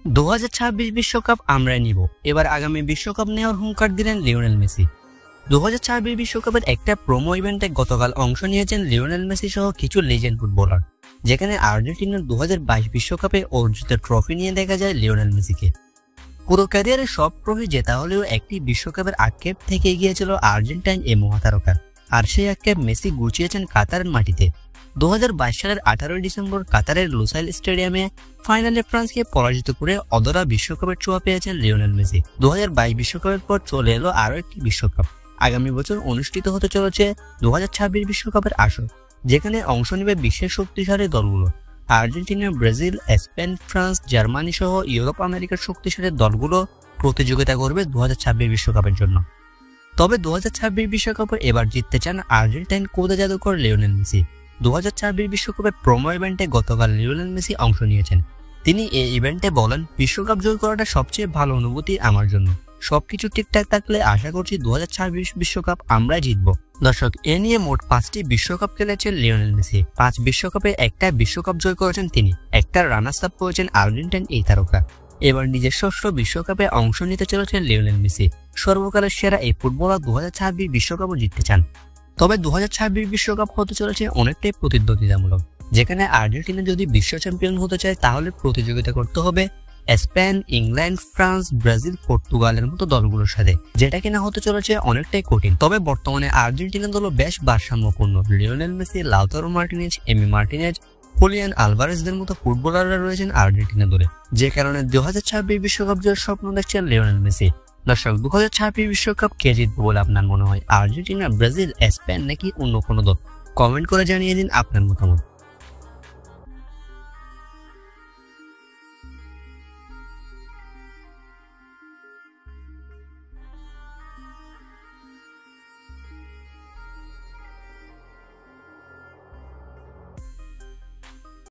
2026 বিশ্বকাপ আমরাই নিব। এবার আগামী বিশ্বকাপ নেওয়ার হুঙ্কার দিলেন লিওনেল মেসি। 2026 বিশ্বকাপের একটা প্রোমো ইভেন্টে গতকাল অংশ নিয়েছেন লিওনেল মেসি সহ কিছু লেজেন্ড ফুটবলার, যেখানে আর্জেন্টিনার 2022 বিশ্বকাপে অর্জিত ট্রফি নিয়ে দেখা যায় লিওনেল মেসিকে। পুরো ক্যারিয়ারে সব ট্রফি জেতা হলেও একটি বিশ্বকাপের আক্ষেপ থেকে গিয়েছিল আর্জেন্টাইন এই মহাতারকার, আর সেই আক্ষেপ মেসি গুছিয়েছেন কাতারের মাটিতে। 2022 সালের 18 ডিসেম্বর কাতারের লুসাইল স্টেডিয়ামে ফাইনালে ফ্রান্সকে পরাজিত করে অধরা বিশ্বকাপের ছোঁয়া পেয়েছেন লিওনেল মেসি। 2022 বিশ্বকাপের পর চলে এলো আরও একটি বিশ্বকাপ। আগামী বছর অনুষ্ঠিত হতে চলেছে 2026 বিশ্বকাপের আসর, যেখানে অংশ নেবে বিশ্বের শক্তিশালী দলগুলো। Argentina, Brazil, Spain, France, Germany সহ ইউরোপ আমেরিকার শক্তিশালী দলগুলো প্রতিযোগিতা করবে 2026 বিশ্বকাপের জন্য। তবে 2026 বিশ্বকাপে এবার জিততে চান আর্জেন্টাইন কোদা জাদুকর লিওনেল মেসি। 2026 বিশ্বকাপের প্রোমো ইভেন্টে গতকাল লিওনেল মেসি অংশ নিয়েছেন। তিনি এই ইভেন্টে বলেন, বিশ্বকাপ জয় করাটা সবচেয়ে ভালো অনুভূতি আমার জন্য। সবকিছু ঠিকঠাক থাকলে আশা করছি 2026 বিশ্বকাপ আমরাই জিতব। দর্শক, এ নিয়ে মোট 5টি বিশ্বকাপ খেলেছেন লিওনেল মেসি। 5 বিশ্বকাপে একটা বিশ্বকাপ জয় করেছেন তিনি, একটা রানার্স আপ করেছেন আর্জেন্টাইন এই তারকা। এবার নিজের ষষ্ঠ বিশ্বকাপে অংশ নিতে চলেছেন লিওনেল মেসি। সর্বকালের সেরা এই ফুটবলার 2026 বিশ্বকাপও জিততে চান। তবে 2026 বিশ্বকাপ হতে চলেছে অনেকটাই প্রতিদ্বন্দ্বিতামূলক, যেখানে আর্জেন্টিনা যদি বিশ্ব চ্যাম্পিয়ন হতে চায় তাহলে প্রতিযোগিতা করতে হবে স্পেন, ইংল্যান্ড, ফ্রান্স, ব্রাজিল, পর্তুগালের মতো দলগুলোর সাথে, যেটা কিনা হতে চলেছে অনেকটাই কঠিন। তবে বর্তমানে আর্জেন্টিনা দলও বেশ ভারসাম্যপূর্ণ। Lionel Messi, Lautaro Martinez, Emi Martinez, Julian আলভারেজদের মতো ফুটবলাররা রয়েছেন আর্জেন্টিনা দলে, যে কারণে 2026 বিশ্বকাপ জয়ের স্বপ্ন দেখছেন লিওনেল মেসি। দর্শক, 2026 বিশ্বকাপ কে জিতবে বলে আপনার মনে হয়? আর্জেন্টিনা, ব্রাজিল, স্পেন নাকি অন্য কোনো দল? কমেন্ট করে জানিয়ে দিন আপনার মতামত।